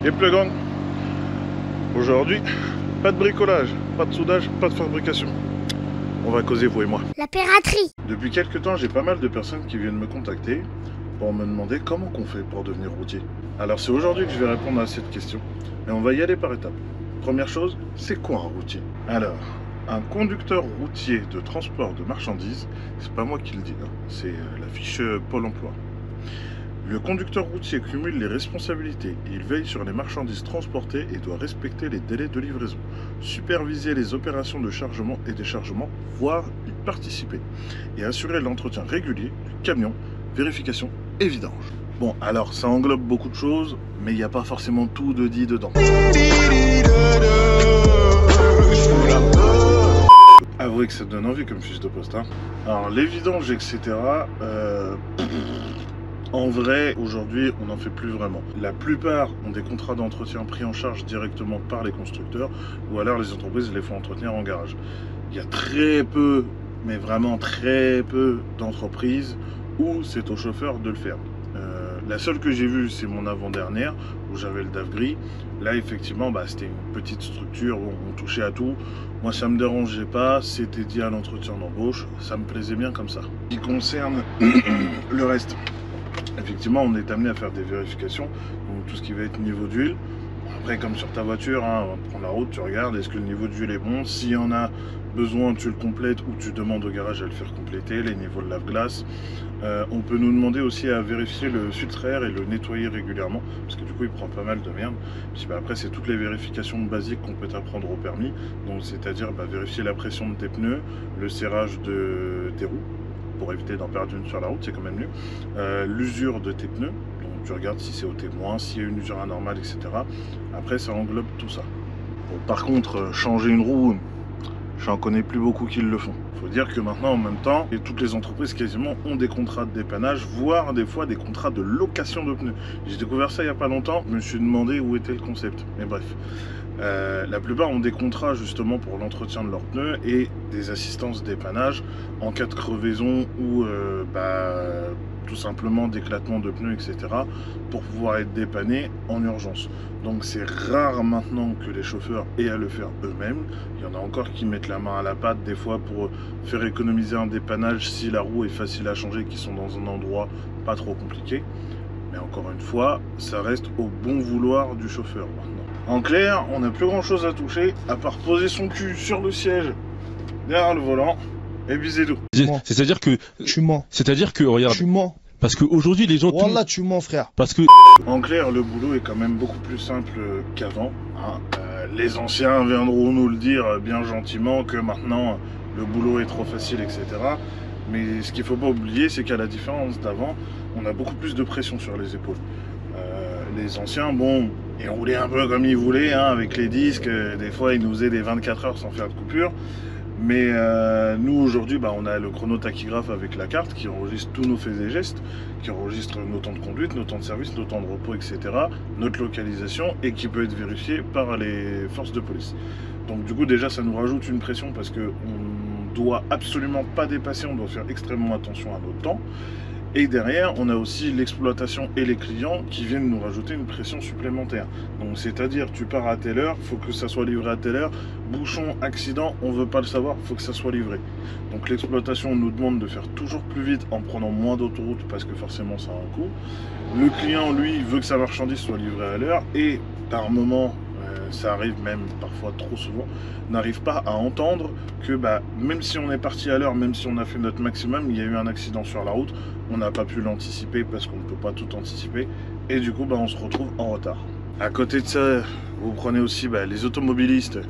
Et le gang, aujourd'hui, pas de bricolage, pas de soudage, pas de fabrication. On va causer, vous et moi. La piraterie. Depuis quelques temps, j'ai pas mal de personnes qui viennent me contacter pour me demander comment qu'on fait pour devenir routier. Alors c'est aujourd'hui que je vais répondre à cette question. Et on va y aller par étapes. Première chose, c'est quoi un routier? Alors, un conducteur routier de transport de marchandises, c'est pas moi qui le dis, hein, c'est la fiche Pôle emploi. Le conducteur routier cumule les responsabilités. Il veille sur les marchandises transportées et doit respecter les délais de livraison, superviser les opérations de chargement et déchargement, voire y participer, et assurer l'entretien régulier du camion, vérification et vidange. Bon, alors ça englobe beaucoup de choses, mais il n'y a pas forcément tout de dit dedans. Avouez que ça donne envie comme fiche de poste, hein. Alors les vidanges, etc. En vrai, aujourd'hui, on n'en fait plus vraiment. La plupart ont des contrats d'entretien pris en charge directement par les constructeurs, ou alors les entreprises les font entretenir en garage. Il y a très peu, mais vraiment très peu d'entreprises où c'est au chauffeur de le faire. La seule que j'ai vue, c'est mon avant-dernière, où j'avais le DAF gris. Là, effectivement, c'était une petite structure où on touchait à tout. Moi, ça me dérangeait pas, c'était dit à l'entretien d'embauche, ça me plaisait bien comme ça. Ce qui concerne le reste, effectivement, on est amené à faire des vérifications, donc tout ce qui va être niveau d'huile. Après, comme sur ta voiture, hein, on prend la route, tu regardes, est-ce que le niveau d'huile est bon? S'il y en a besoin, tu le complètes ou tu demandes au garage à le faire compléter, les niveaux de lave-glace. On peut nous demander aussi à vérifier le filtre-air et le nettoyer régulièrement, parce que du coup, il prend pas mal de merde. Puis, après, c'est toutes les vérifications basiques qu'on peut apprendre au permis, donc c'est-à-dire vérifier la pression de tes pneus, le serrage des roues, pour éviter d'en perdre une sur la route, c'est quand même mieux. L'usure de tes pneus, donc tu regardes si c'est au témoin, s'il y a une usure anormale, etc. Après, ça englobe tout ça. Bon, par contre, changer une roue, j'en connais plus beaucoup qui le font. Il faut dire que maintenant, en même temps, et toutes les entreprises quasiment ont des contrats de dépannage, voire des fois des contrats de location de pneus. J'ai découvert ça il n'y a pas longtemps, je me suis demandé où était le concept, mais bref. La plupart ont des contrats justement pour l'entretien de leurs pneus et des assistances dépannage en cas de crevaison ou tout simplement d'éclatement de pneus, etc. pour pouvoir être dépannés en urgence. Donc c'est rare maintenant que les chauffeurs aient à le faire eux-mêmes. Il y en a encore qui mettent la main à la pâte des fois pour faire économiser un dépannage si la roue est facile à changer, qui sont dans un endroit pas trop compliqué. Mais encore une fois, ça reste au bon vouloir du chauffeur maintenant. En clair, on n'a plus grand chose à toucher à part poser son cul sur le siège derrière le volant et viser tout. C'est-à-dire que tu mens. C'est-à-dire que regarde, Tu mens. parce qu'aujourd'hui les gens Wallah, tu mens, frère. parce que En clair, le boulot est quand même beaucoup plus simple qu'avant, hein. Les anciens viendront nous le dire bien gentiment que maintenant le boulot est trop facile, etc. Mais ce qu'il ne faut pas oublier, c'est qu'à la différence d'avant, on a beaucoup plus de pression sur les épaules. Les anciens, bon, ils roulaient un peu comme ils voulaient, hein, avec les disques. Des fois, ils nous faisaient des 24 heures sans faire de coupure. Mais nous, aujourd'hui, on a le chronotachygraphe avec la carte qui enregistre tous nos faits et gestes, qui enregistre nos temps de conduite, nos temps de service, nos temps de repos, etc., notre localisation, et qui peut être vérifié par les forces de police. Donc du coup, déjà, ça nous rajoute une pression parce qu'on ne doit absolument pas dépasser, on doit faire extrêmement attention à notre temps. Et derrière, on a aussi l'exploitation et les clients qui viennent nous rajouter une pression supplémentaire. Donc c'est-à-dire, tu pars à telle heure, il faut que ça soit livré à telle heure. Bouchon, accident, on ne veut pas le savoir, il faut que ça soit livré. Donc l'exploitation nous demande de faire toujours plus vite en prenant moins d'autoroutes parce que forcément ça a un coût. Le client, lui, veut que sa marchandise soit livrée à l'heure et par moment, ça arrive même parfois trop souvent, n'arrive pas à entendre que même si on est parti à l'heure, même si on a fait notre maximum, il y a eu un accident sur la route, on n'a pas pu l'anticiper parce qu'on ne peut pas tout anticiper et du coup on se retrouve en retard. À côté de ça, vous prenez aussi les automobilistes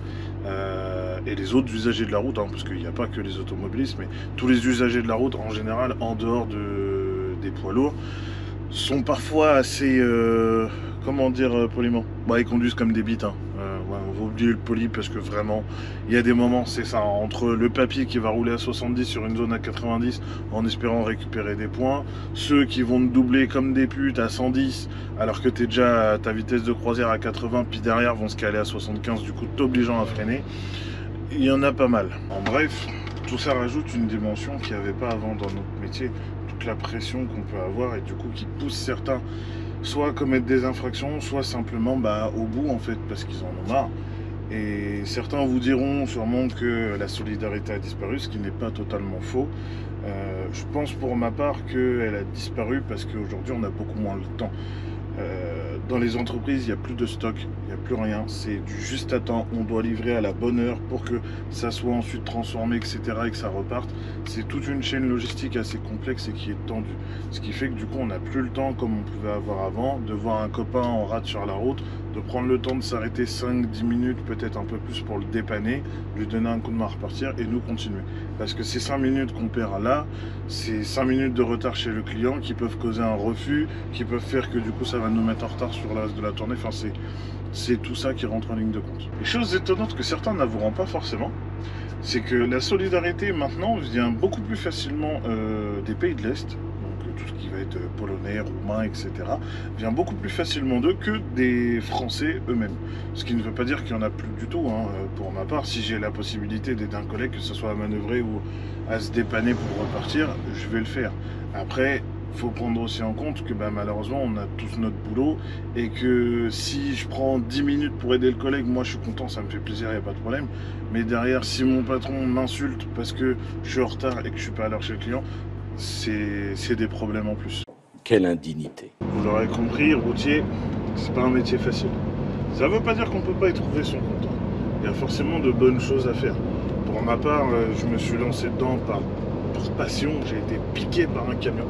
et les autres usagers de la route, hein, parce qu'il n'y a pas que les automobilistes, mais tous les usagers de la route en général, en dehors des poids lourds, sont parfois assez, comment dire poliment, ils conduisent comme des bites, hein. On va oublier le poli parce que vraiment, il y a des moments, c'est ça, entre le papier qui va rouler à 70 sur une zone à 90 en espérant récupérer des points, ceux qui vont te doubler comme des putes à 110 alors que tu es déjà à ta vitesse de croisière à 80, puis derrière vont se caler à 75, du coup t'obligeant à freiner, il y en a pas mal. En bref, tout ça rajoute une dimension qu'il n'y avait pas avant dans notre métier, toute la pression qu'on peut avoir et du coup qui pousse certains soit commettre des infractions, soit simplement au bout en fait, parce qu'ils en ont marre. Et certains vous diront sûrement que la solidarité a disparu, ce qui n'est pas totalement faux. Je pense pour ma part qu'elle a disparu parce qu'aujourd'hui on a beaucoup moins le temps. Dans les entreprises, il n'y a plus de stock, il n'y a plus rien, c'est du juste à temps, on doit livrer à la bonne heure pour que ça soit ensuite transformé, etc. et que ça reparte. C'est toute une chaîne logistique assez complexe et qui est tendue. Ce qui fait que du coup, on n'a plus le temps, comme on pouvait avoir avant, de voir un copain en rate sur la route, de prendre le temps de s'arrêter 5-10 minutes, peut-être un peu plus pour le dépanner, lui donner un coup de main à repartir et nous continuer. Parce que ces 5 minutes qu'on perd là, c'est 5 minutes de retard chez le client qui peuvent causer un refus, qui peuvent faire que du coup ça va nous mettre en retard sur le reste de la tournée. Enfin, c'est tout ça qui rentre en ligne de compte. Les choses étonnantes que certains n'avoueront pas forcément, c'est que la solidarité maintenant vient beaucoup plus facilement des pays de l'Est, donc tout ce qui va être polonais, roumain, etc., vient beaucoup plus facilement d'eux que des Français eux-mêmes. Ce qui ne veut pas dire qu'il n'y en a plus du tout, hein. Pour ma part, si j'ai la possibilité d'aider un collègue, que ce soit à manœuvrer ou à se dépanner pour repartir, je vais le faire. Après, il faut prendre aussi en compte que malheureusement on a tous notre boulot et que si je prends 10 minutes pour aider le collègue, moi je suis content, ça me fait plaisir, il n'y a pas de problème. Mais derrière, si mon patron m'insulte parce que je suis en retard et que je suis pas à l'heure chez le client, c'est des problèmes en plus. Quelle indignité. Vous l'aurez compris, routier, c'est pas un métier facile. Ça veut pas dire qu'on peut pas y trouver son compte. Il y a forcément de bonnes choses à faire. Pour ma part, je me suis lancé dedans par passion, j'ai été piqué par un camion.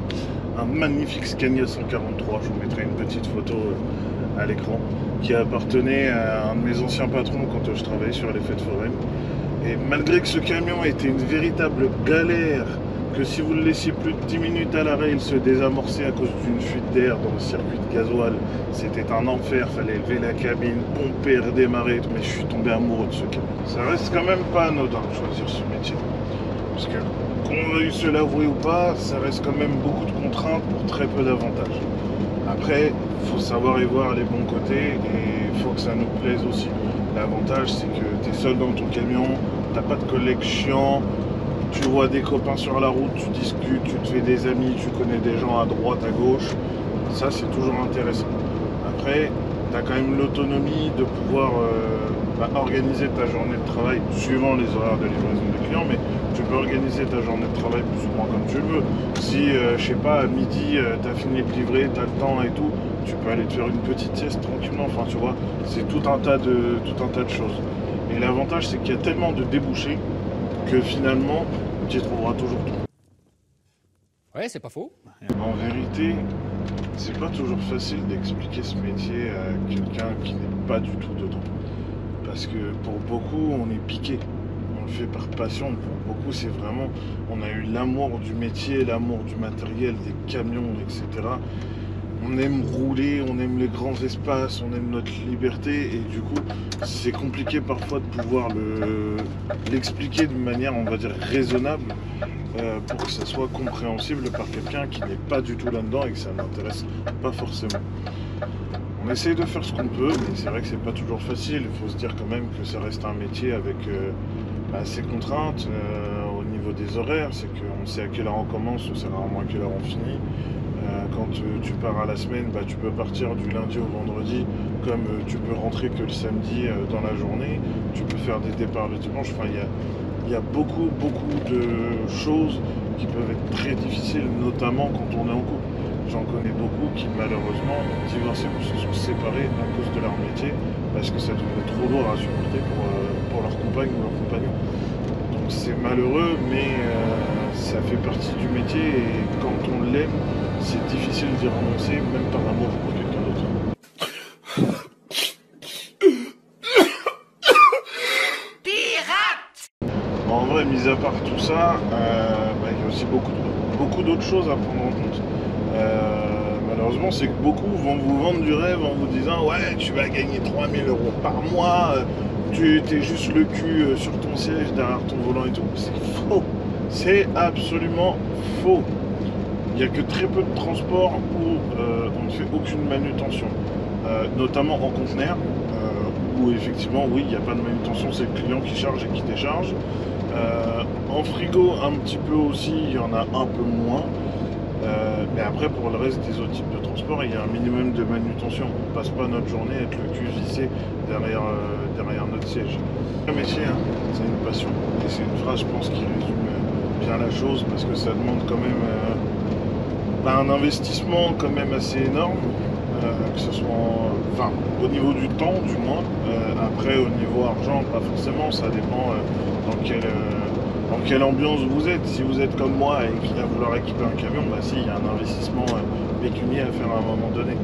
Un magnifique Scania 143, je vous mettrai une petite photo à l'écran, qui appartenait à un de mes anciens patrons quand je travaillais sur les fêtes foraines. Et malgré que ce camion était une véritable galère, que si vous le laissiez plus de 10 minutes à l'arrêt, il se désamorçait à cause d'une fuite d'air dans le circuit de gasoil, c'était un enfer, fallait lever la cabine, pomper, redémarrer, mais je suis tombé amoureux de ce camion. Ça reste quand même pas anodin de choisir ce métier, parce que qu'on veuille se l'avouer ou pas, ça reste quand même beaucoup de contraintes pour très peu d'avantages. Après, il faut savoir y voir les bons côtés et il faut que ça nous plaise aussi. L'avantage, c'est que tu es seul dans ton camion, t'as pas de collègues chiants, tu vois des copains sur la route, tu discutes, tu te fais des amis, tu connais des gens à droite, à gauche. Ça, c'est toujours intéressant. Après, tu as quand même l'autonomie de pouvoir organiser ta journée de travail suivant les horaires de livraison des clients, mais tu peux organiser ta journée de travail plus ou moins comme tu le veux. Si, je sais pas, à midi, tu as fini de livrer, tu as le temps et tout, tu peux aller te faire une petite sieste tranquillement. Enfin, tu vois, c'est tout un tas de choses. Et l'avantage, c'est qu'il y a tellement de débouchés que finalement, tu y trouveras toujours tout. Ouais, c'est pas faux. En vérité, c'est pas toujours facile d'expliquer ce métier à quelqu'un qui n'est pas du tout dedans. Parce que pour beaucoup, on est piqué. On le fait par passion. Pour beaucoup, c'est vraiment... On a eu l'amour du métier, l'amour du matériel, des camions, etc. On aime rouler, on aime les grands espaces, on aime notre liberté. Et du coup, c'est compliqué parfois de pouvoir l'expliquer de manière, on va dire, raisonnable. Pour que ça soit compréhensible par quelqu'un qui n'est pas du tout là-dedans et que ça n'intéresse pas forcément. On essaye de faire ce qu'on peut, mais c'est vrai que c'est pas toujours facile. Il faut se dire quand même que ça reste un métier avec ses contraintes au niveau des horaires. C'est qu'on sait à quelle heure on commence, on sait rarement à quelle heure on finit. Quand tu pars à la semaine, tu peux partir du lundi au vendredi, comme tu peux rentrer que le samedi dans la journée. Tu peux faire des départs le dimanche. Enfin, il y a beaucoup de choses qui peuvent être très difficiles, notamment quand on est en couple. J'en connais beaucoup qui malheureusement ont divorcé ou se sont séparés à cause de leur métier parce que ça devenait trop lourd à supporter pour leur compagne ou leur compagnon. Donc c'est malheureux, mais ça fait partie du métier et quand on l'aime, c'est difficile d'y renoncer, même par amour pour quelqu'un d'autre. En vrai, mis à part tout ça, il y a aussi beaucoup d'autres choses à prendre en compte. Malheureusement, c'est que beaucoup vont vous vendre du rêve en vous disant « Ouais, tu vas gagner 3 000 € par mois, tu es juste le cul sur ton siège, derrière ton volant et tout. » C'est faux. C'est absolument faux. Il n'y a que très peu de transports où on ne fait aucune manutention. Notamment en conteneur, où effectivement, oui, il n'y a pas de manutention, c'est le client qui charge et qui décharge. En frigo, un petit peu aussi, il y en a un peu moins. Mais après, pour le reste des autres types de transport, il y a un minimum de manutention. On ne passe pas notre journée avec le cul vissé derrière notre siège. Le métier, hein, c'est une passion. Et c'est une phrase, je pense, qui résume bien la chose, parce que ça demande quand même un investissement quand même assez énorme, que ce soit au niveau du temps du moins. Après, au niveau argent, pas forcément, ça dépend dans quelle ambiance vous êtes. Si vous êtes comme moi et qui va vouloir équiper un camion, bah si, il y a un investissement pécunier à faire à un moment donné.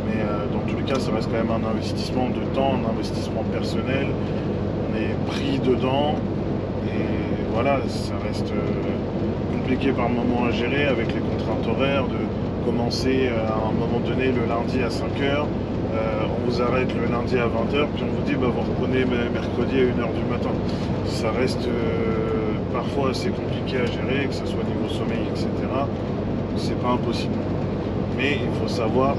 Mais dans tous les cas, ça reste quand même un investissement de temps, un investissement personnel. On est pris dedans et voilà, ça reste compliqué par moment à gérer avec les contraintes horaires, de commencer à un moment donné le lundi à 5h, on vous arrête le lundi à 20h, puis on vous dit bah, vous reprenez mercredi à 1h du matin. Ça reste parfois assez compliqué à gérer, que ce soit niveau sommeil, etc. C'est pas impossible. Mais il faut savoir,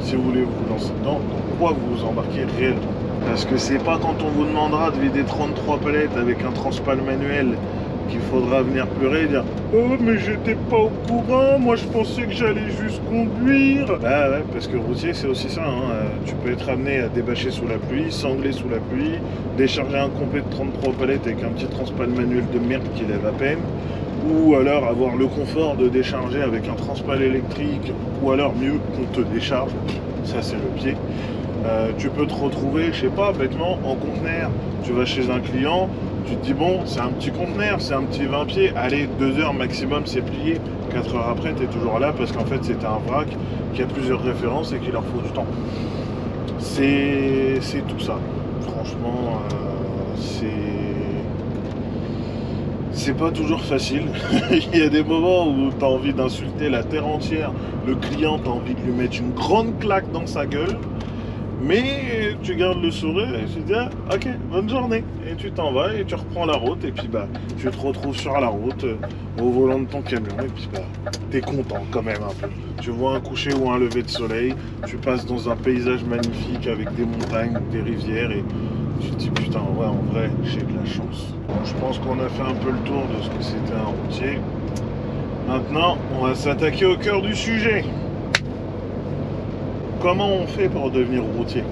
si vous voulez vous lancer dedans, dans quoi vous vous embarquez réellement. Parce que c'est pas quand on vous demandera de vider 33 palettes avec un transpal manuel qu'il faudra venir pleurer et dire « Oh, mais j'étais pas au courant, moi je pensais que j'allais juste conduire !» Bah ouais, parce que routier c'est aussi ça, hein. Tu peux être amené à débâcher sous la pluie, sangler sous la pluie, décharger un complet de 33 palettes avec un petit transpal manuel de merde qui lève à peine, ou alors avoir le confort de décharger avec un transpal électrique, ou alors mieux qu'on te décharge, ça c'est le pied. Tu peux te retrouver, je sais pas, bêtement, en conteneur. Tu vas chez un client, tu te dis bon, c'est un petit conteneur, c'est un petit 20 pieds, allez, 2 heures maximum, c'est plié. 4 heures après, tu es toujours là parce qu'en fait, c'était un vrac qui a plusieurs références et qu'il leur faut du temps. C'est tout ça. Franchement, c'est pas toujours facile. Il y a des moments où tu as envie d'insulter la terre entière. Le client, tu as envie de lui mettre une grande claque dans sa gueule. Mais tu gardes le sourire et tu te dis ah, ok, bonne journée. Et tu t'en vas et tu reprends la route. Et puis bah tu te retrouves sur la route au volant de ton camion. Et puis bah t'es content quand même un peu. Tu vois un coucher ou un lever de soleil. Tu passes dans un paysage magnifique avec des montagnes, des rivières. Et tu te dis putain ouais, en vrai j'ai de la chance. Bon, je pense qu'on a fait un peu le tour de ce que c'était un routier. Maintenant on va s'attaquer au cœur du sujet. Comment on fait pour devenir routier?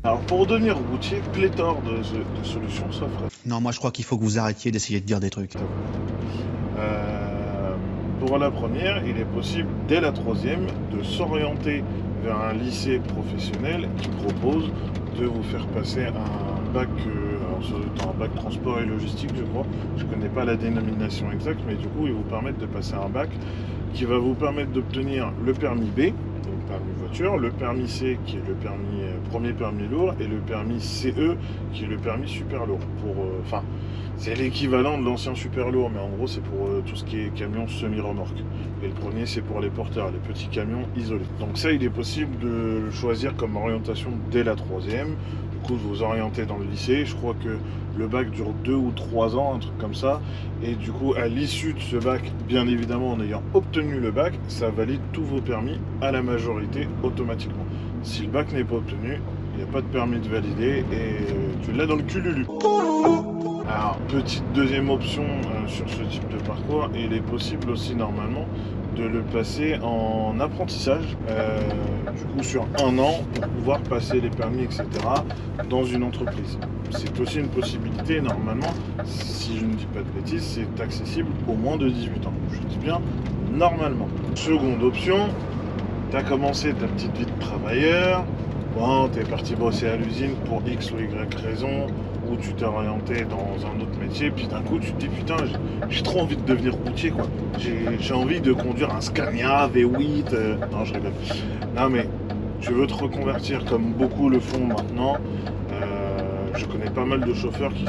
Alors pour devenir routier, pléthore de solutions s'offrent. Non, moi je crois qu'il faut que vous arrêtiez d'essayer de dire des trucs. Pour la première, il est possible dès la troisième de s'orienter vers un lycée professionnel qui propose de vous faire passer un bac, un bac transport et logistique je crois. Je ne connais pas la dénomination exacte, mais du coup ils vous permettent de passer un bac qui va vous permettre d'obtenir le permis B, donc permis voiture, le permis C qui est le premier permis lourd et le permis CE qui est le permis super lourd. C'est l'équivalent de l'ancien super lourd, mais en gros c'est pour tout ce qui est camion semi-remorque. Et le premier c'est pour les porteurs, les petits camions isolés. Donc ça il est possible de le choisir comme orientation dès la troisième. Du coup vous orientez dans le lycée, je crois que le bac dure 2 ou 3 ans, un truc comme ça. Et du coup à l'issue de ce bac, bien évidemment en ayant obtenu le bac, ça valide tous vos permis à la majorité automatiquement. Si le bac n'est pas obtenu, il n'y a pas de permis de valider et tu l'as dans le cululu. Alors, petite deuxième option sur ce type de parcours, il est possible aussi normalement de le passer en apprentissage, du coup sur 1 an, pour pouvoir passer les permis, etc. dans une entreprise. C'est aussi une possibilité, normalement, si je ne dis pas de bêtises, c'est accessible au moins de 18 ans. Je dis bien normalement. Seconde option, tu as commencé ta petite vie de travailleur, bon, tu es parti bosser à l'usine pour X ou Y raison, ou tu t'es orienté dans un autre métier, puis d'un coup tu te dis putain j'ai trop envie de devenir routier quoi. J'ai envie de conduire un Scania V8, non je rigole. Non mais tu veux te reconvertir comme beaucoup le font maintenant. Je connais pas mal de chauffeurs qui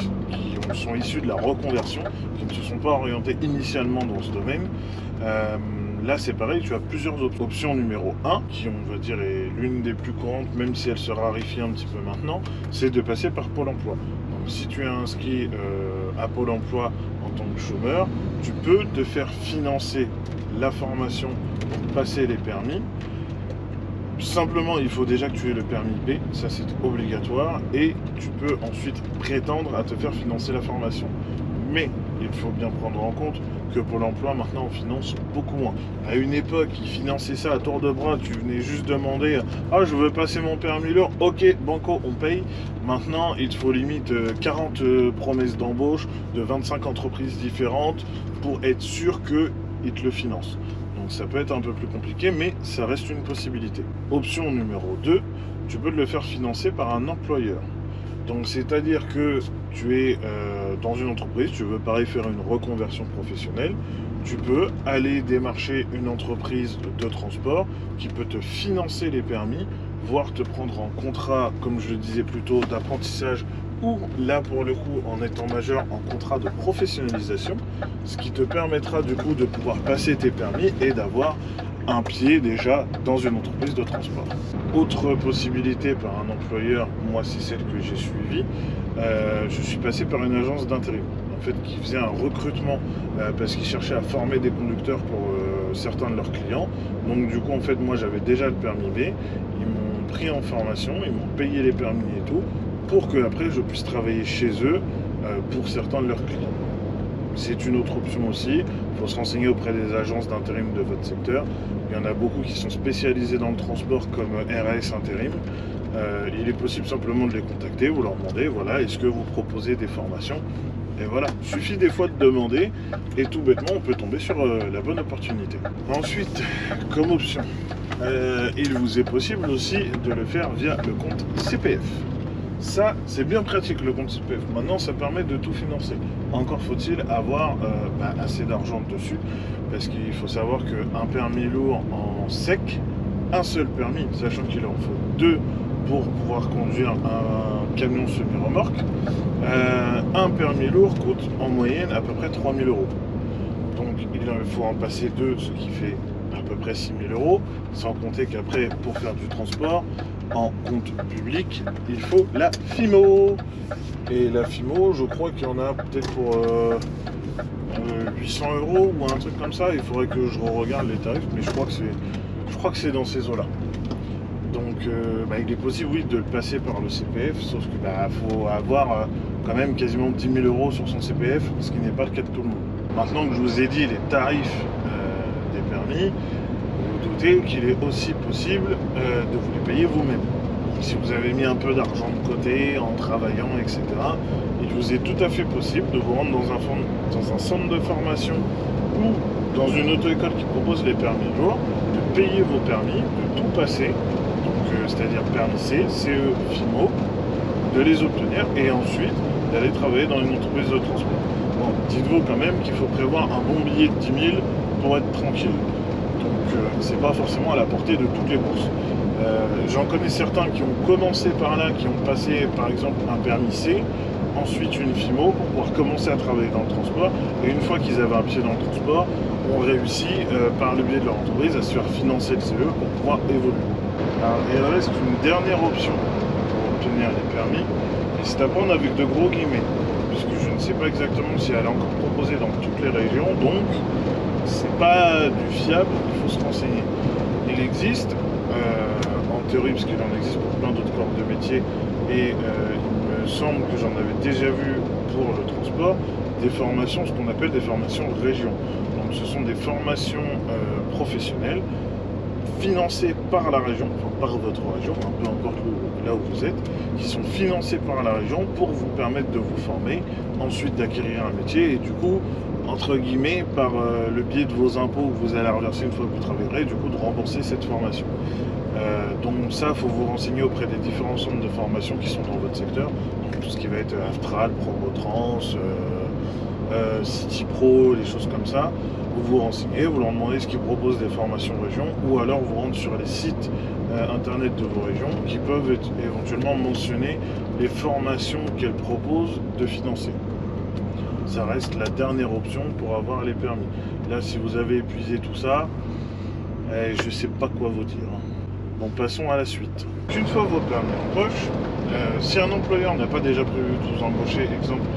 sont issus de la reconversion, qui ne se sont pas orientés initialement dans ce domaine. Là c'est pareil, tu as plusieurs options. Numéro 1, qui on va dire est l'une des plus courantes, même si elle se raréfie un petit peu maintenant, c'est de passer par Pôle emploi. Donc si tu es inscrit à Pôle emploi en tant que chômeur, tu peux te faire financer la formation pour passer les permis. Simplement, il faut déjà que tu aies le permis B, ça c'est obligatoire, et tu peux ensuite prétendre à te faire financer la formation. Mais il faut bien prendre en compte que Pôle emploi maintenant on finance beaucoup moins. À une époque, ils finançaient ça à tour de bras, tu venais juste demander « Ah, je veux passer mon permis lourd, ok, banco, on paye ». Maintenant, il te faut limite 40 promesses d'embauche de 25 entreprises différentes pour être sûr qu'ils te le financent. Donc ça peut être un peu plus compliqué, mais ça reste une possibilité. Option numéro 2, tu peux le faire financer par un employeur. Donc c'est-à-dire que tu es dans une entreprise, tu veux pareil faire une reconversion professionnelle, tu peux aller démarcher une entreprise de transport qui peut te financer les permis, voire te prendre en contrat, comme je le disais plus tôt, d'apprentissage ou là pour le coup en étant majeur en contrat de professionnalisation, ce qui te permettra du coup de pouvoir passer tes permis et d'avoir un pied déjà dans une entreprise de transport. Autre possibilité par un employeur, moi c'est celle que j'ai suivie, je suis passé par une agence d'intérim en fait qui faisait un recrutement parce qu'ils cherchaient à former des conducteurs pour certains de leurs clients. Donc du coup en fait moi j'avais déjà le permis B, ils m'ont pris en formation, ils m'ont payé les permis et tout pour que après je puisse travailler chez eux pour certains de leurs clients. C'est une autre option aussi, il faut se renseigner auprès des agences d'intérim de votre secteur. Il y en a beaucoup qui sont spécialisés dans le transport comme RAS Intérim. Il est possible simplement de les contacter, vous leur demandez, voilà, est-ce que vous proposez des formations? Et voilà, il suffit des fois de demander et tout bêtement on peut tomber sur la bonne opportunité. Ensuite, comme option, il vous est possible aussi de le faire via le compte CPF. Ça, c'est bien pratique le compte CPF. Maintenant, ça permet de tout financer. Encore faut-il avoir assez d'argent dessus, parce qu'il faut savoir qu'un permis lourd en sec, un seul permis, sachant qu'il en faut 2 pour pouvoir conduire un camion semi-remorque, un permis lourd coûte en moyenne à peu près 3 000 €. Donc il faut en passer 2, ce qui fait à peu près 6 000 €, sans compter qu'après, pour faire du transport, en compte public, il faut la FIMO. Et la FIMO, je crois qu'il y en a peut-être pour 800 € ou un truc comme ça. Il faudrait que je regarde les tarifs, mais je crois que c'est dans ces eaux-là. Donc il est possible, oui, de le passer par le CPF, sauf que faut avoir quand même quasiment 10 000 € sur son CPF, ce qui n'est pas le cas de tout le monde. Maintenant que je vous ai dit les tarifs des permis, vous doutez qu'il est aussi possible de vous les payer vous-même. Si vous avez mis un peu d'argent de côté en travaillant, etc., il vous est tout à fait possible de vous rendre dans un centre de formation ou dans une auto-école qui propose les permis lourds, de payer vos permis, de tout passer, c'est-à-dire permis C, CE, FIMO, de les obtenir et ensuite d'aller travailler dans une entreprise de transport. Bon, dites-vous quand même qu'il faut prévoir un bon billet de 10 000 pour être tranquille. Donc c'est pas forcément à la portée de toutes les bourses. J'en connais certains qui ont commencé par là, qui ont passé par exemple un permis C, ensuite une FIMO pour pouvoir commencer à travailler dans le transport, et une fois qu'ils avaient un pied dans le transport, ont réussi par le biais de leur entreprise à se faire financer le CE pour pouvoir évoluer. Alors, il reste une dernière option pour obtenir les permis, et c'est à prendre avec de gros guillemets, puisque je ne sais pas exactement si elle est encore proposée dans toutes les régions, donc c'est pas du fiable, il faut se renseigner. Il existe, en théorie, parce qu'il en existe pour plein d'autres corps de métier, et il me semble que j'en avais déjà vu pour le transport, des formations, ce qu'on appelle des formations région. Donc ce sont des formations professionnelles financées par la région, enfin par votre région, peu importe là où vous êtes, qui sont financées par la région pour vous permettre de vous former, ensuite d'acquérir un métier et du coup, entre guillemets, par le biais de vos impôts que vous allez reverser une fois que vous travaillerez, du coup de rembourser cette formation. Donc ça, il faut vous renseigner auprès des différents centres de formation qui sont dans votre secteur, donc tout ce qui va être Aftral, Promotrans, City Pro, les choses comme ça. Vous vous renseignez, vous leur demandez ce qu'ils proposent des formations région, ou alors vous rentrez sur les sites internet de vos régions qui peuvent éventuellement mentionner les formations qu'elles proposent de financer. Ça reste la dernière option pour avoir les permis. Là, si vous avez épuisé tout ça, je ne sais pas quoi vous dire. Bon, passons à la suite. Une fois vos permis en poche, si un employeur n'a pas déjà prévu de vous embaucher, exemple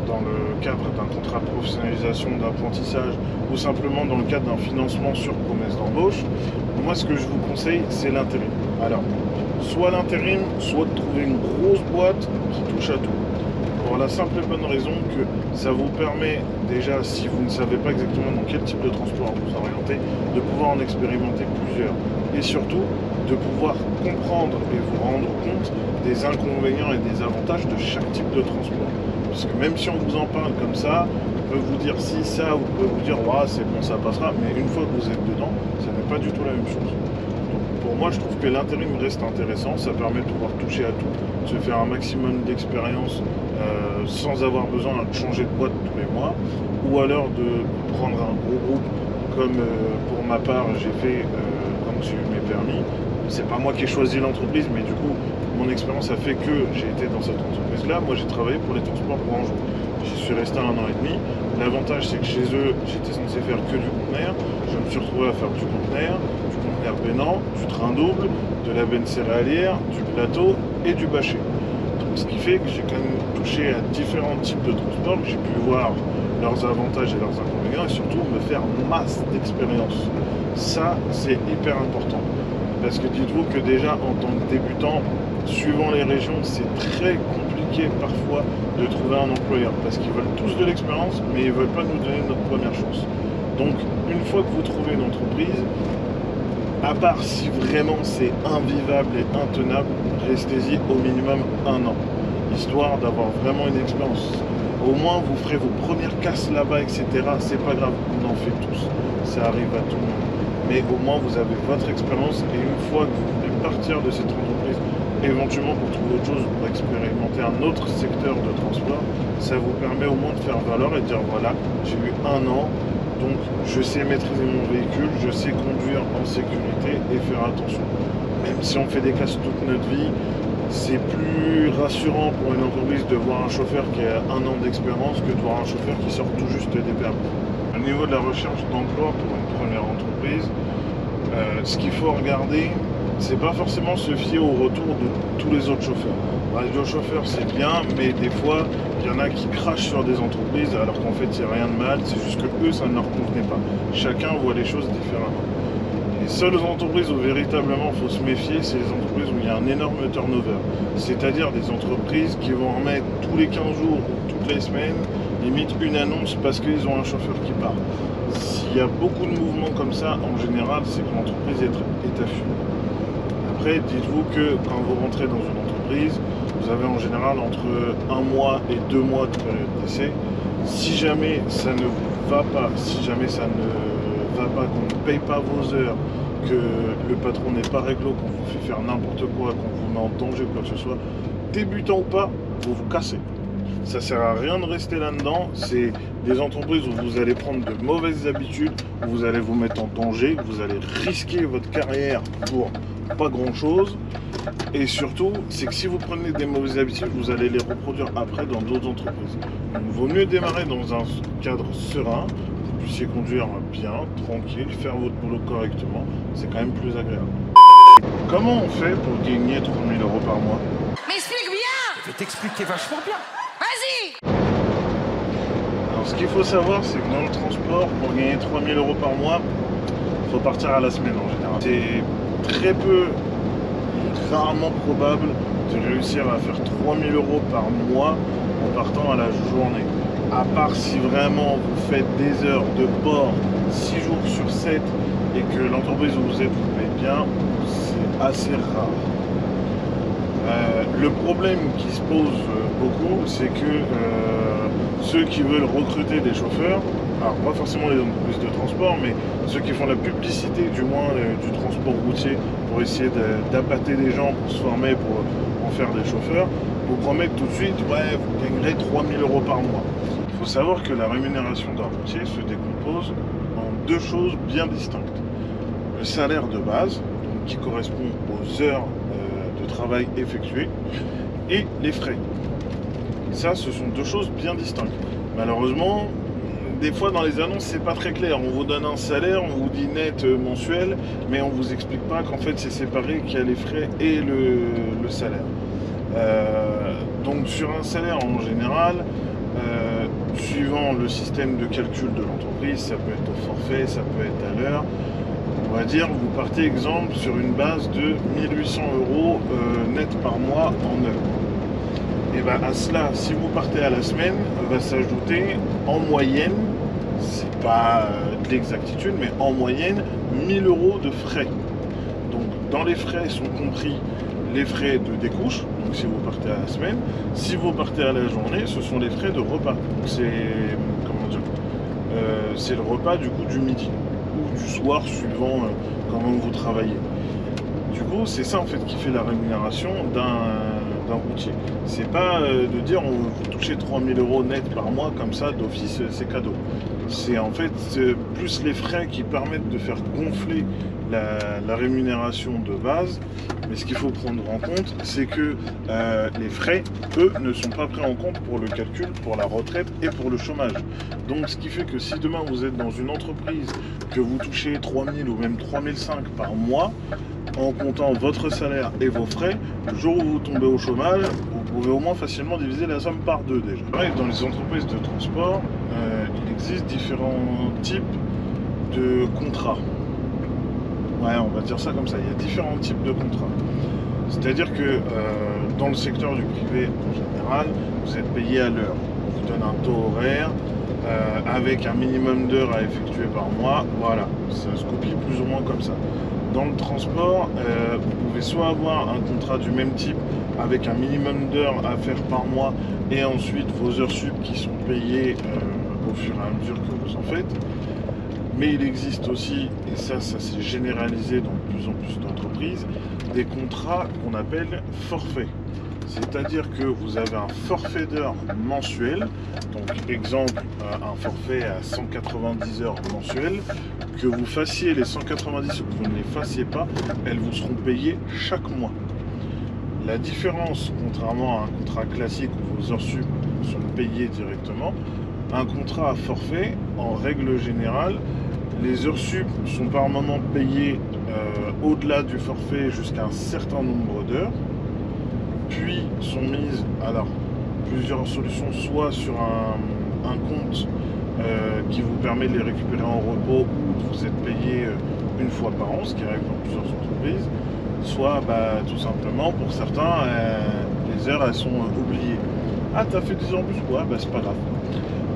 dans le cadre d'un contrat de professionnalisation, d'apprentissage ou simplement dans le cadre d'un financement sur promesse d'embauche, moi ce que je vous conseille, c'est l'intérim. Alors, soit l'intérim, soit de trouver une grosse boîte qui touche à tout. pour la simple et bonne raison que ça vous permet déjà, si vous ne savez pas exactement dans quel type de transport vous orienter, de pouvoir en expérimenter plusieurs. Et surtout, de pouvoir comprendre et vous rendre compte des inconvénients et des avantages de chaque type de transport. Parce que même si on vous en parle comme ça, on peut vous dire si, ça, ou on peut vous dire ouais, c'est bon, ça passera, mais une fois que vous êtes dedans, ça n'est pas du tout la même chose. Donc pour moi, je trouve que l'intérim reste intéressant, ça permet de pouvoir toucher à tout, de se faire un maximum d'expérience sans avoir besoin de changer de boîte tous les mois, ou alors de prendre un gros groupe comme pour ma part j'ai fait quand j'ai eu mes permis. C'est pas moi qui ai choisi l'entreprise, mais du coup mon expérience a fait que j'ai été dans cette entreprise là. Moi j'ai travaillé pour les transports pour Anjou, j'y suis resté 1 an et demi. L'avantage c'est que chez eux j'étais censé faire que du conteneur, je me suis retrouvé à faire du conteneur peinant, du train double, de la benne céréalière, du plateau et du bâché. Ce qui fait que j'ai quand même touché à différents types de transports, que j'ai pu voir leurs avantages et leurs inconvénients et surtout me faire masse d'expérience. Ça, c'est hyper important. Parce que dites-vous que déjà en tant que débutant, suivant les régions, c'est très compliqué parfois de trouver un employeur. Parce qu'ils veulent tous de l'expérience, mais ils ne veulent pas nous donner notre première chance. Donc, une fois que vous trouvez une entreprise, à part si vraiment c'est invivable et intenable, restez-y au minimum 1 an, histoire d'avoir vraiment une expérience. Au moins vous ferez vos premières casses là-bas, etc. C'est pas grave, on en fait tous, ça arrive à tout le monde. Mais au moins vous avez votre expérience et une fois que vous voulez partir de cette entreprise, éventuellement pour trouver autre chose, pour expérimenter un autre secteur de transport, ça vous permet au moins de faire valoir et de dire voilà, j'ai eu 1 an. Donc je sais maîtriser mon véhicule, je sais conduire en sécurité et faire attention. Même si on fait des casses toute notre vie, c'est plus rassurant pour une entreprise de voir un chauffeur qui a 1 an d'expérience que de voir un chauffeur qui sort tout juste des permis. Au niveau de la recherche d'emploi pour une première entreprise, ce qu'il faut regarder, c'est pas forcément se fier au retour de tous les autres chauffeurs. Les autres chauffeurs c'est bien, mais des fois il y en a qui crachent sur des entreprises alors qu'en fait il n'y a rien de mal, c'est juste que eux ça ne leur convenait pas. Chacun voit les choses différemment. Les seules entreprises où véritablement il faut se méfier, c'est les entreprises où il y a un énorme turnover. C'est-à-dire des entreprises qui vont remettre tous les 15 jours ou toutes les semaines, limite une annonce parce qu'ils ont un chauffeur qui part. S'il y a beaucoup de mouvements comme ça, en général, c'est que l'entreprise est à fumer. Après, dites-vous que quand vous rentrez dans une entreprise, vous avez en général entre 1 mois et 2 mois de période d'essai. Si jamais ça ne va pas, qu'on ne paye pas vos heures, que le patron n'est pas réglo, qu'on vous fait faire n'importe quoi, qu'on vous met en danger, quoi que ce soit, débutant ou pas, vous vous cassez. Ça sert à rien de rester là-dedans. C'est des entreprises où vous allez prendre de mauvaises habitudes, où vous allez vous mettre en danger, où vous allez risquer votre carrière pour pas grand-chose. Et surtout, c'est que si vous prenez des mauvaises habitudes, vous allez les reproduire après dans d'autres entreprises. Donc, il vaut mieux démarrer dans un cadre serein, que vous puissiez conduire bien, tranquille, faire votre boulot correctement. C'est quand même plus agréable. Comment on fait pour gagner 3 000 € par mois? M'explique bien! Je vais t'expliquer vachement bien. Vas-y! Alors, ce qu'il faut savoir, c'est que dans le transport, pour gagner 3 000 € par mois, il faut partir à la semaine en général. C'est très peu, rarement probable de réussir à faire 3 000 € par mois en partant à la journée. À part si vraiment vous faites des heures de port 6 jours sur 7 et que l'entreprise où vous êtes vous paye bien, c'est assez rare. Le problème qui se pose beaucoup, c'est que ceux qui veulent recruter des chauffeurs, alors pas forcément les entreprises de transport, mais ceux qui font la publicité du moins du transport routier pour essayer d'appâter des gens pour se former, pour en faire des chauffeurs, vous promettent tout de suite, ouais, vous gagnerez 3 000 € par mois. Il faut savoir que la rémunération d'un routier se décompose en 2 choses bien distinctes. Le salaire de base, donc, qui correspond aux heures de travail effectuées, et les frais. Ça, ce sont 2 choses bien distinctes. Malheureusement, des fois dans les annonces, c'est pas très clair. On vous donne un salaire, on vous dit net mensuel, mais on vous explique pas qu'en fait c'est séparé, qu'il y a les frais et le salaire. Donc sur un salaire en général, suivant le système de calcul de l'entreprise, ça peut être au forfait, ça peut être à l'heure. On va dire, vous partez exemple sur une base de 1 800 € net par mois en heure. Et ben à cela, si vous partez à la semaine, va s'ajouter en moyenne, c'est pas de l'exactitude, mais en moyenne 1000 € de frais. Donc dans les frais sont compris les frais de découche, donc si vous partez à la semaine, si vous partez à la journée, ce sont les frais de repas. Donc c'est comment dire, c'est le repas du coup du midi ou du soir suivant comment vous travaillez. Du coup, c'est ça en fait qui fait la rémunération d'un routier. C'est pas de dire on vous touchez 3000 € net par mois comme ça d'office, c'est cadeau. C'est en fait plus les frais qui permettent de faire gonfler la rémunération de base. Mais ce qu'il faut prendre en compte, c'est que les frais, eux, ne sont pas pris en compte pour le calcul, pour la retraite et pour le chômage. Donc ce qui fait que si demain vous êtes dans une entreprise, que vous touchez 3000 ou même 3005 par mois, en comptant votre salaire et vos frais, le jour où vous tombez au chômage, vous pouvez au moins facilement diviser la somme par 2 déjà. Pareil, dans les entreprises de transport, il existe différents types de contrats. Ouais, on va dire ça comme ça, il y a différents types de contrats. C'est-à-dire que dans le secteur du privé en général, vous êtes payé à l'heure. On vous donne un taux horaire avec un minimum d'heures à effectuer par mois. Voilà, ça se copie plus ou moins comme ça. Dans le transport, vous pouvez soit avoir un contrat du même type avec un minimum d'heures à faire par mois et ensuite vos heures sup qui sont payées au fur et à mesure que vous en faites. Mais il existe aussi, et ça s'est généralisé dans de plus en plus d'entreprises, des contrats qu'on appelle forfait. C'est-à-dire que vous avez un forfait d'heures mensuel, donc exemple un forfait à 190 heures mensuelles, que vous fassiez les 190 ou que vous ne les fassiez pas, elles vous seront payées chaque mois. La différence, contrairement à un contrat classique où vos heures sup sont payées directement, un contrat à forfait, en règle générale, les heures sup sont par moment payées au-delà du forfait jusqu'à un certain nombre d'heures, puis sont mises, alors plusieurs solutions, soit sur un compte qui vous permet de les récupérer en repos ou vous êtes payé une fois par an, ce qui arrive dans plusieurs entreprises, soit tout simplement pour certains les heures elles sont oubliées. Ah, t'as fait 10 heures en plus? Ouais, c'est pas grave.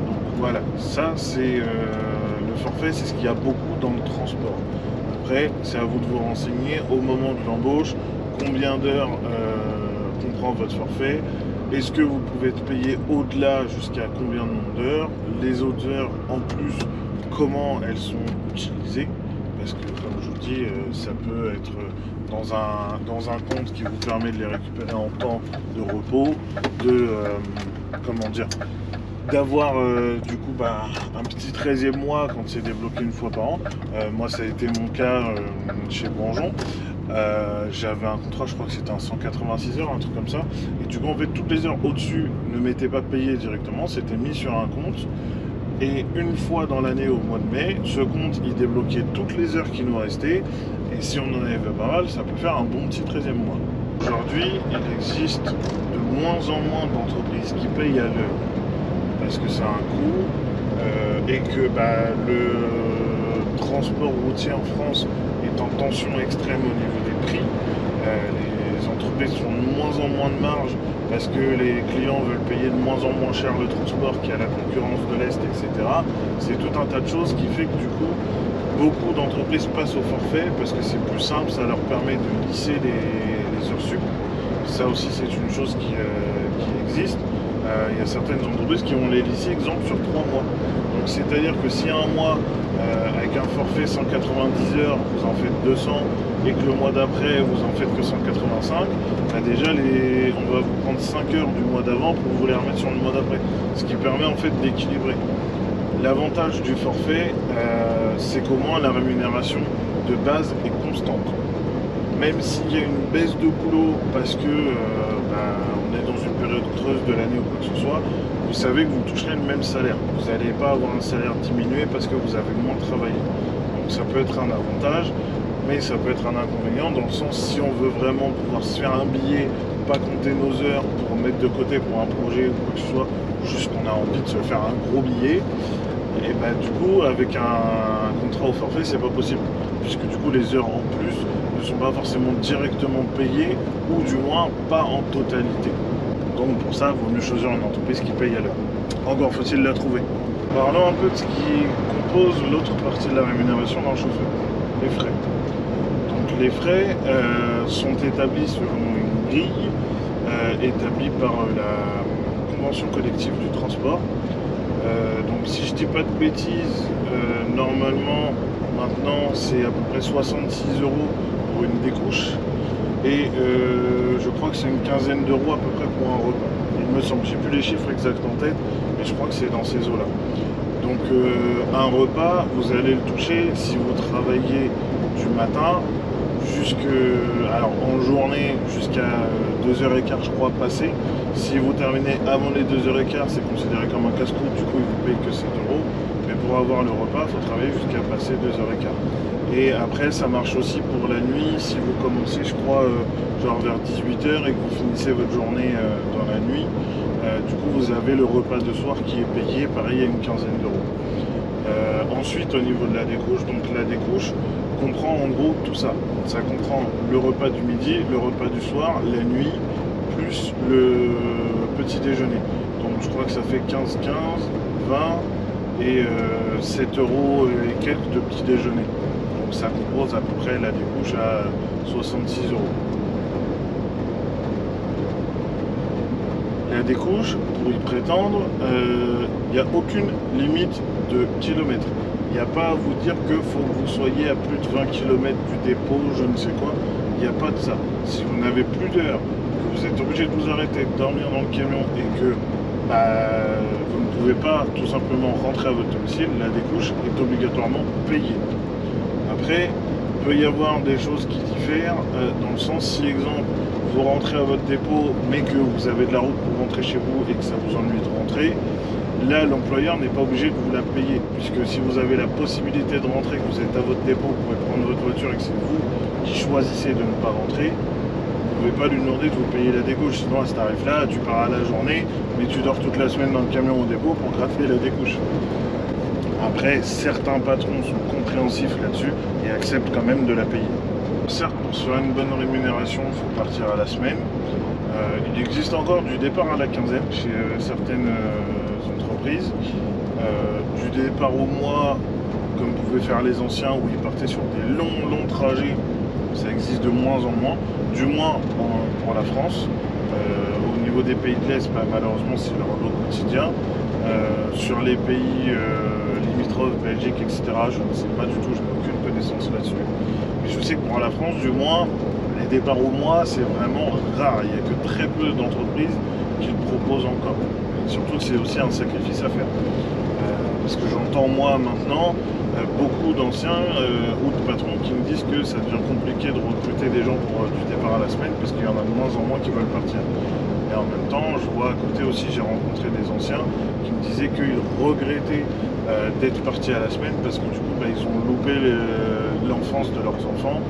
Donc voilà, ça c'est le forfait, c'est ce qu'il y a beaucoup dans le transport. Après, c'est à vous de vous renseigner au moment de l'embauche, combien d'heures comprend votre forfait, est-ce que vous pouvez être payé au-delà jusqu'à combien de nombre d'heures, les autres heures en plus, comment elles sont utilisées, parce que comme je vous dis, ça peut être dans un compte qui vous permet de les récupérer en temps de repos, de comment dire, d'avoir du coup un petit 13e mois quand c'est débloqué une fois par an. Moi ça a été mon cas chez Bonjon. J'avais un contrat, je crois que c'était un 186 heures, un truc comme ça, et du coup en fait toutes les heures au-dessus ne m'étaient pas payées directement, c'était mis sur un compte, et une fois dans l'année au mois de mai, ce compte il débloquait toutes les heures qui nous restaient, et si on en avait pas mal, ça peut faire un bon petit 13e mois. Aujourd'hui, il existe de moins en moins d'entreprises qui payent à l'heure, parce que ça a un coût, et que le transport routier en France est en tension extrême au niveau des prix. Les entreprises font de moins en moins de marge parce que les clients veulent payer de moins en moins cher le transport, qu'il y a la concurrence de l'Est, etc. C'est tout un tas de choses qui fait que du coup, beaucoup d'entreprises passent au forfait parce que c'est plus simple, ça leur permet de lisser les heures sup. Ça aussi, c'est une chose qui existe. Il y a certaines entreprises qui vont les lisser, exemple, sur 3 mois. Donc c'est-à-dire que si un mois, avec un forfait 190 heures, vous en faites 200, et que le mois d'après, vous en faites que 185, déjà, on va vous prendre 5 heures du mois d'avant pour vous les remettre sur le mois d'après. Ce qui permet en fait d'équilibrer. L'avantage du forfait, c'est qu'au moins la rémunération de base est constante. Même s'il y a une baisse de boulot parce que on est dans une période creuse de l'année ou quoi que ce soit, vous savez que vous toucherez le même salaire. Vous n'allez pas avoir un salaire diminué parce que vous avez moins travaillé. Donc ça peut être un avantage, mais ça peut être un inconvénient dans le sens si on veut vraiment pouvoir se faire un billet, pas compter nos heures pour mettre de côté pour un projet ou quoi que ce soit, juste qu'on a envie de se faire un gros billet, et du coup avec un contrat au forfait c'est pas possible, puisque du coup les heures en plus ne sont pas forcément directement payées, ou du moins pas en totalité. Donc pour ça, il vaut mieux choisir une entreprise qui paye à l'heure. Encore faut-il la trouver. Parlons un peu de ce qui compose l'autre partie de la rémunération d'un chauffeur, les frais. Donc les frais sont établis selon une grille établie par la convention collective du transport. Donc si je dis pas de bêtises, normalement maintenant c'est à peu près 66 € pour une découche et je crois que c'est une quinzaine d'euros à peu près pour un repas. Il me semble, j'ai plus les chiffres exacts en tête, mais je crois que c'est dans ces eaux-là. Donc un repas, vous allez le toucher si vous travaillez du matin alors en journée jusqu'à 2h15 je crois passé. Si vous terminez avant les 2h15, c'est considéré comme un casse-croûte, du coup il vous paye que 7 €. Mais pour avoir le repas, il faut travailler jusqu'à passer 2h15. Et après ça marche aussi pour la nuit, si vous commencez je crois genre vers 18h et que vous finissez votre journée dans la nuit, du coup vous avez le repas de soir qui est payé pareil à une quinzaine d'euros. Ensuite au niveau de la découche, donc la découche comprend en gros tout ça. Ça comprend le repas du midi, le repas du soir, la nuit, plus le petit déjeuner. Donc je crois que ça fait 15, 20 et 7 € et quelques de petit déjeuner. Donc ça compose à peu près la découche à 66 €. La découche, pour y prétendre, il n'y a aucune limite de kilomètres. Il n'y a pas à vous dire qu'il faut que vous soyez à plus de 20 km du dépôt, je ne sais quoi. Il n'y a pas de ça. Si vous n'avez plus d'heure, que vous êtes obligé de vous arrêter, de dormir dans le camion et que vous ne pouvez pas tout simplement rentrer à votre domicile, la découche est obligatoirement payée. Après, il peut y avoir des choses qui diffèrent, dans le sens, si exemple, vous rentrez à votre dépôt, mais que vous avez de la route pour rentrer chez vous et que ça vous ennuie de rentrer, là, l'employeur n'est pas obligé de vous la payer, puisque si vous avez la possibilité de rentrer, que vous êtes à votre dépôt, vous pouvez prendre votre voiture et que c'est vous qui choisissez de ne pas rentrer, vous ne pouvez pas lui demander de vous payer la découche, sinon à ce tarif-là, tu pars à la journée, mais tu dors toute la semaine dans le camion au dépôt pour gratter la découche. Après, certains patrons sont compréhensifs là-dessus et acceptent quand même de la payer. Certes, pour se faire une bonne rémunération, il faut partir à la semaine. Il existe encore du départ à la quinzaine chez certaines entreprises. Du départ au mois, comme pouvaient faire les anciens, où ils partaient sur des longs trajets, ça existe de moins en moins, du moins pour la France. Au niveau des pays de l'Est, malheureusement c'est leur lot quotidien. Sur les pays limitrophes, Belgique, etc., je ne sais pas du tout, je n'ai aucune connaissance là-dessus. Mais je sais que pour la France, du moins, les départs au mois, c'est vraiment rare. Il n'y a que très peu d'entreprises qui le proposent encore. Et surtout que c'est aussi un sacrifice à faire. Parce que j'entends moi maintenant beaucoup d'anciens ou de patrons qui me disent que ça devient compliqué de recruter des gens pour du départ à la semaine parce qu'il y en a de moins en moins qui veulent partir. Et en même temps, je vois à côté aussi, j'ai rencontré des anciens qui me disaient qu'ils regrettaient d'être partis à la semaine parce que du coup, ils ont loupé l'enfance de leurs enfants.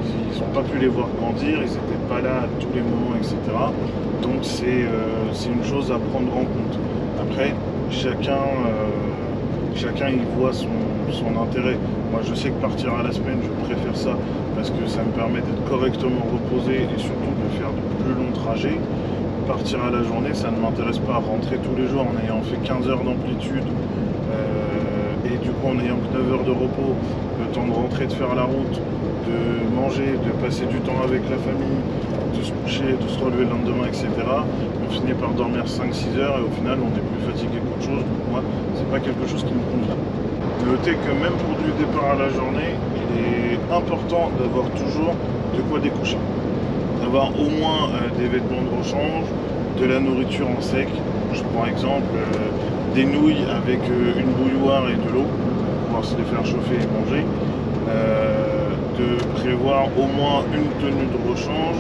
Ils n'ont pas pu les voir grandir, ils n'étaient pas là à tous les moments, etc. Donc c'est une chose à prendre en compte. Après, chacun y voit son intérêt. Moi je sais que partir à la semaine, je préfère ça parce que ça me permet d'être correctement reposé et surtout de faire de plus longs trajets. Partir à la journée, ça ne m'intéresse pas. Rentrer tous les jours en ayant fait 15 heures d'amplitude et du coup en ayant que 9 heures de repos, le temps de rentrer, de faire la route, de manger, de passer du temps avec la famille, de se coucher, de se relever le lendemain, etc. On finit par dormir 5-6 heures et au final on est plus fatigué qu'autre chose. Donc moi, c'est pas quelque chose qui me convient. Notez que même pour du départ à la journée, il est important d'avoir toujours de quoi découcher. D'avoir au moins des vêtements de rechange, de la nourriture en sec. Je prends exemple des nouilles avec une bouilloire et de l'eau pour pouvoir se les faire chauffer et manger. De prévoir au moins une tenue de rechange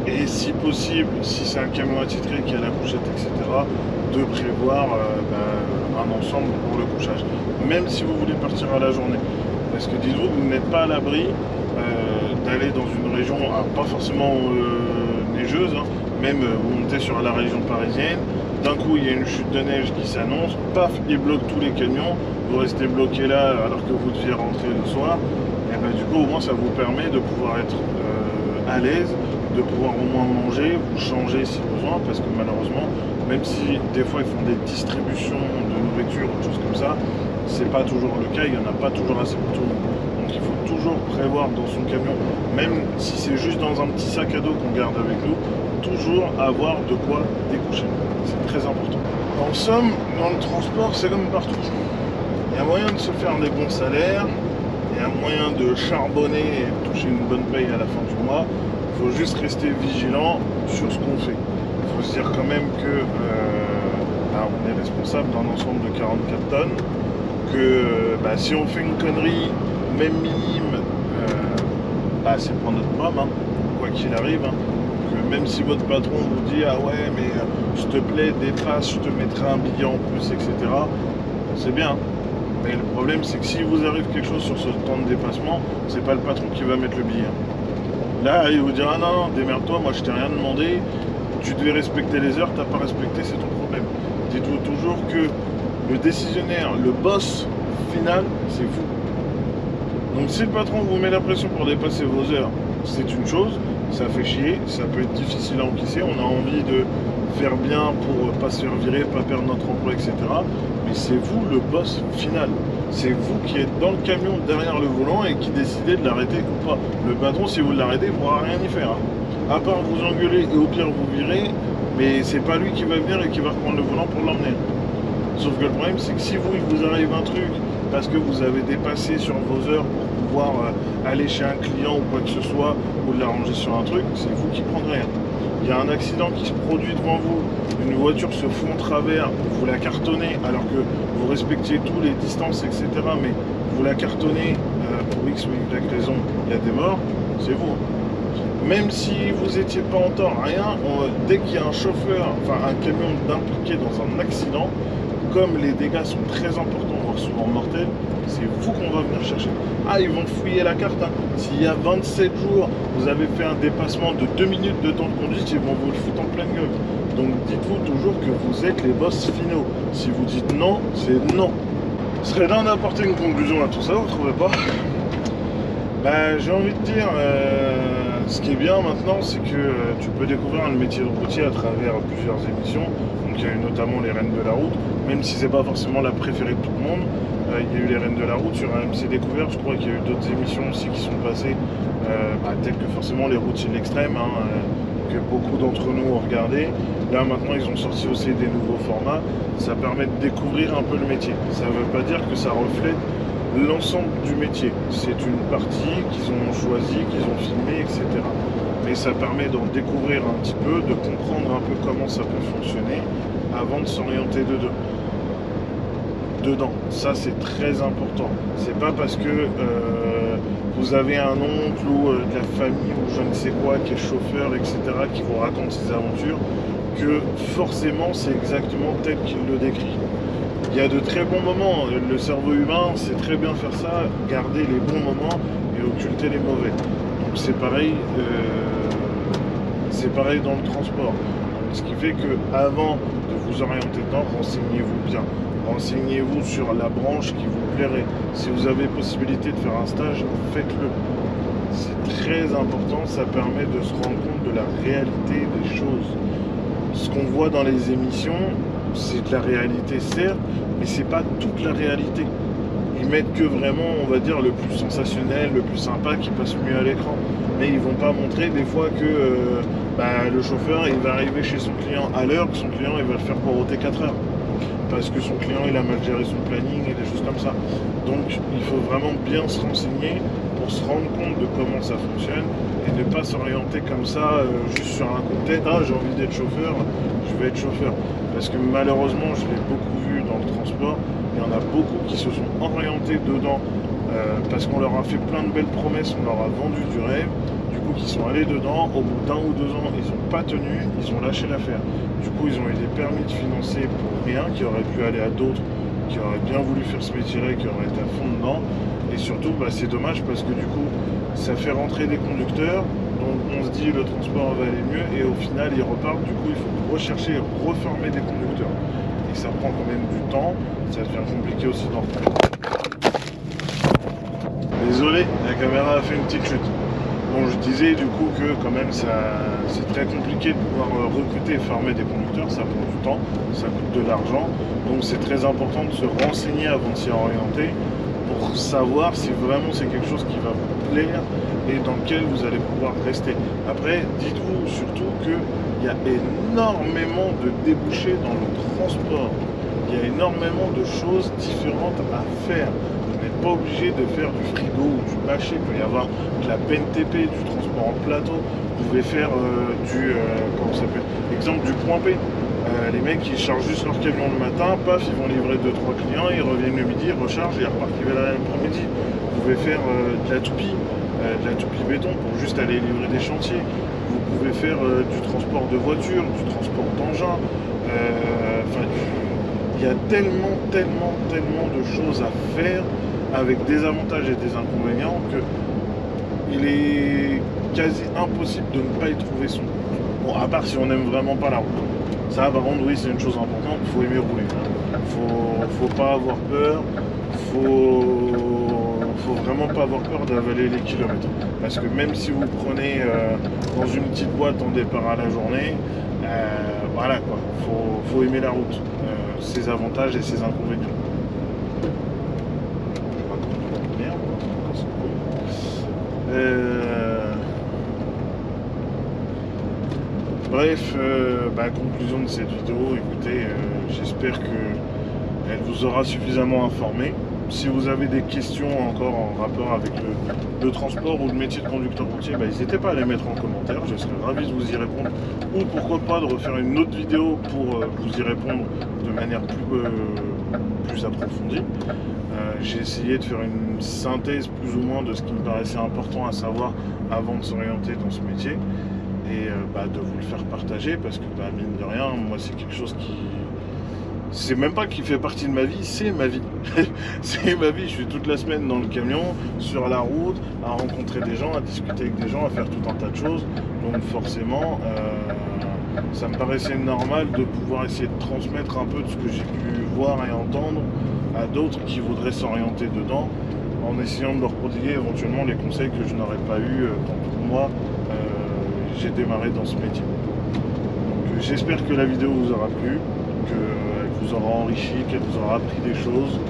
et si possible, si c'est un camion attitré qui a la couchette, etc., de prévoir un ensemble pour le couchage. Même si vous voulez partir à la journée. Parce que dites-vous, vous n'êtes pas à l'abri d'aller dans une région, pas forcément neigeuse, hein, même vous montez sur la région parisienne, d'un coup il y a une chute de neige qui s'annonce, paf, ils bloquent tous les camions, vous restez bloqué là alors que vous deviez rentrer le soir, et du coup au moins ça vous permet de pouvoir être à l'aise, de pouvoir au moins manger, vous changer si besoin, parce que malheureusement, même si des fois ils font des distributions de nourriture ou des choses comme ça, c'est pas toujours le cas, il n'y en a pas toujours assez pour tout le monde. Donc il faut toujours prévoir dans son camion, même si c'est juste dans un petit sac à dos qu'on garde avec nous, toujours avoir de quoi découcher. C'est très important. En somme, dans le transport, c'est comme partout. Il y a moyen de se faire des bons salaires, il y a moyen de charbonner et de toucher une bonne paye à la fin du mois. Il faut juste rester vigilant sur ce qu'on fait. Il faut se dire quand même que on est responsable d'un ensemble de 44 tonnes, que si on fait une connerie, même minime, c'est pour notre pomme, hein, quoi qu'il arrive. Hein. Que même si votre patron vous dit « Ah ouais, mais s'il te plaît, dépasse, je te mettrai un billet en plus, etc. » C'est bien. Mais le problème, c'est que si vous arrive quelque chose sur ce temps de dépassement, c'est pas le patron qui va mettre le billet. Là, il vous dira « Non, démerde-toi, moi je t'ai rien demandé, tu devais respecter les heures, t'as pas respecté, c'est ton problème. » Dites-vous toujours que le décisionnaire, le boss final, c'est vous. Donc si le patron vous met la pression pour dépasser vos heures, c'est une chose, ça fait chier, ça peut être difficile à encaisser, on a envie de faire bien pour pas se faire virer, pas perdre notre emploi, etc. Mais c'est vous le boss final. C'est vous qui êtes dans le camion derrière le volant et qui décidez de l'arrêter ou pas. Le patron, si vous l'arrêtez, il ne pourra rien y faire. Hein. À part vous engueuler et au pire vous virer, mais c'est pas lui qui va venir et qui va reprendre le volant pour l'emmener. Sauf que le problème, c'est que si il vous arrive un truc parce que vous avez dépassé sur vos heures pour pouvoir aller chez un client ou quoi que ce soit, ou de l'arranger sur un truc, c'est vous qui prendrez. Il y a un accident qui se produit devant vous, une voiture se fout en travers, vous la cartonnez alors que vous respectiez toutes les distances, etc. Mais vous la cartonnez pour X ou Y raison, il y a des morts, c'est vous. Même si vous n'étiez pas en tort, rien, dès qu'il y a un chauffeur, enfin un camion impliqué dans un accident, comme les dégâts sont très importants, voire souvent mortels, c'est vous qu'on va venir chercher. Ah, ils vont fouiller la carte. Hein. S'il y a 27 jours, vous avez fait un dépassement de 2 minutes de temps de conduite, ils vont vous le foutre en pleine gueule. Donc dites-vous toujours que vous êtes les boss finaux. Si vous dites non, c'est non. Ce serait bien d'apporter une conclusion à tout ça, vous ne trouvez pas? J'ai envie de dire, ce qui est bien maintenant, c'est que tu peux découvrir le métier de routier à travers plusieurs émissions. Donc il y a eu notamment les Reines de la Route, même si c'est pas forcément la préférée de tout le monde. Il y a eu les Reines de la Route sur AMC Découverte, je crois qu'il y a eu d'autres émissions aussi qui sont passées, telles que forcément les routiers de l'extrême, que beaucoup d'entre nous ont regardé. Là maintenant ils ont sorti aussi des nouveaux formats, ça permet de découvrir un peu le métier. Ça ne veut pas dire que ça reflète l'ensemble du métier, c'est une partie qu'ils ont choisie, qu'ils ont filmée, etc. Mais ça permet d'en découvrir un petit peu, de comprendre un peu comment ça peut fonctionner avant de s'orienter dedans. Ça c'est très important. C'est pas parce que vous avez un oncle ou de la famille ou je ne sais quoi qui est chauffeur, etc., qui vous raconte ses aventures, que forcément c'est exactement tel qu'il le décrit. Il y a de très bons moments, le cerveau humain sait très bien faire ça, garder les bons moments et occulter les mauvais. Donc c'est pareil dans le transport. Donc, ce qui fait que avant de vous orienter dedans, renseignez-vous bien. Renseignez-vous sur la branche qui vous plairait. Si vous avez possibilité de faire un stage, faites-le. C'est très important, ça permet de se rendre compte de la réalité des choses. Ce qu'on voit dans les émissions, c'est de la réalité certes, mais c'est pas toute la réalité. Ils mettent que vraiment, on va dire, le plus sensationnel, le plus sympa qui passe mieux à l'écran. Mais ils vont pas montrer des fois que le chauffeur il va arriver chez son client à l'heure, que son client il va le faire poireauter 4 heures. Parce que son client il a mal géré son planning et des choses comme ça. Donc il faut vraiment bien se renseigner pour se rendre compte de comment ça fonctionne et ne pas s'orienter comme ça juste sur un coup de tête. Ah, j'ai envie d'être chauffeur, je vais être chauffeur. Parce que malheureusement, je l'ai beaucoup vu dans le transport, il y en a beaucoup qui se sont orientés dedans parce qu'on leur a fait plein de belles promesses, on leur a vendu du rêve, du coup qui sont allés dedans, au bout d'1 ou 2 ans, ils n'ont pas tenu, ils ont lâché l'affaire. Du coup, ils ont eu des permis de financer pour rien, qui auraient pu aller à d'autres, qui auraient bien voulu faire ce métier-là, qui auraient été à fond dedans. Et surtout, c'est dommage parce que du coup, ça fait rentrer des conducteurs, donc on se dit le transport va aller mieux, et au final, ils repartent. Du coup, il faut rechercher et reformer des conducteurs. Et ça prend quand même du temps, ça devient compliqué aussi d'en reprendre. Désolé, la caméra a fait une petite chute. Bon, je disais du coup que quand même c'est très compliqué de pouvoir recruter et former des conducteurs, ça prend du temps, ça coûte de l'argent, donc c'est très important de se renseigner avant de s'y orienter pour savoir si vraiment c'est quelque chose qui va vous plaire et dans lequel vous allez pouvoir rester. Après, dites-vous surtout qu'il y a énormément de débouchés dans le transport, il y a énormément de choses différentes à faire. Vous n'êtes pas obligé de faire du frigo ou du bâché, il peut y avoir de la BNTP, du transport en plateau, vous pouvez faire comment ça s'appelle, exemple du point P. Les mecs ils chargent juste leur camion le matin, paf, ils vont livrer 2-3 clients, ils reviennent le midi, ils rechargent et ils repartent l'après-midi. Vous pouvez faire de la toupie béton pour juste aller livrer des chantiers. Vous pouvez faire du transport de voitures, du transport d'engins. Il y a tellement de choses à faire avec des avantages et des inconvénients que il est quasi impossible de ne pas y trouver son compte. Bon, à part si on n'aime vraiment pas la route. Ça, par contre, oui, c'est une chose importante, il faut aimer rouler. Faut pas avoir peur, faut vraiment pas avoir peur d'avaler les kilomètres. Parce que même si vous prenez dans une petite boîte en départ à la journée, voilà quoi, faut aimer la route, ses avantages et ses inconvénients. Bref, conclusion de cette vidéo, écoutez, j'espère qu'elle vous aura suffisamment informé. Si vous avez des questions encore en rapport avec le transport ou le métier de conducteur routier, n'hésitez pas à les mettre en commentaire, je serai ravi de vous y répondre. Ou pourquoi pas de refaire une autre vidéo pour vous y répondre de manière plus approfondie. J'ai essayé de faire une synthèse plus ou moins de ce qui me paraissait important à savoir avant de s'orienter dans ce métier. Et de vous le faire partager parce que mine de rien, moi c'est quelque chose qui... C'est même pas qui fait partie de ma vie, c'est ma vie. C'est ma vie, je suis toute la semaine dans le camion, sur la route, à rencontrer des gens, à discuter avec des gens, à faire tout un tas de choses. Donc forcément, ça me paraissait normal de pouvoir essayer de transmettre un peu de ce que j'ai pu voir et entendre à d'autres qui voudraient s'orienter dedans, en essayant de leur prodiguer éventuellement les conseils que je n'aurais pas eu quand pour moi j'ai démarré dans ce métier. Donc j'espère que la vidéo vous aura plu, qu'elle vous aura enrichi, qu'elle vous aura appris des choses.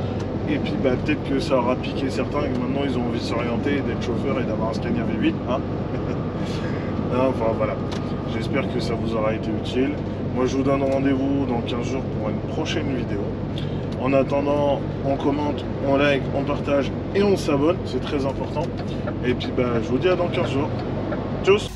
Et puis peut-être que ça aura piqué certains et que maintenant ils ont envie de s'orienter, d'être chauffeur et d'avoir un Scania V8. Hein. Enfin voilà. J'espère que ça vous aura été utile. Moi je vous donne rendez-vous dans 15 jours pour une prochaine vidéo. En attendant, on commente, on like, on partage et on s'abonne, c'est très important. Et puis je vous dis à dans 15 jours. Tchuss!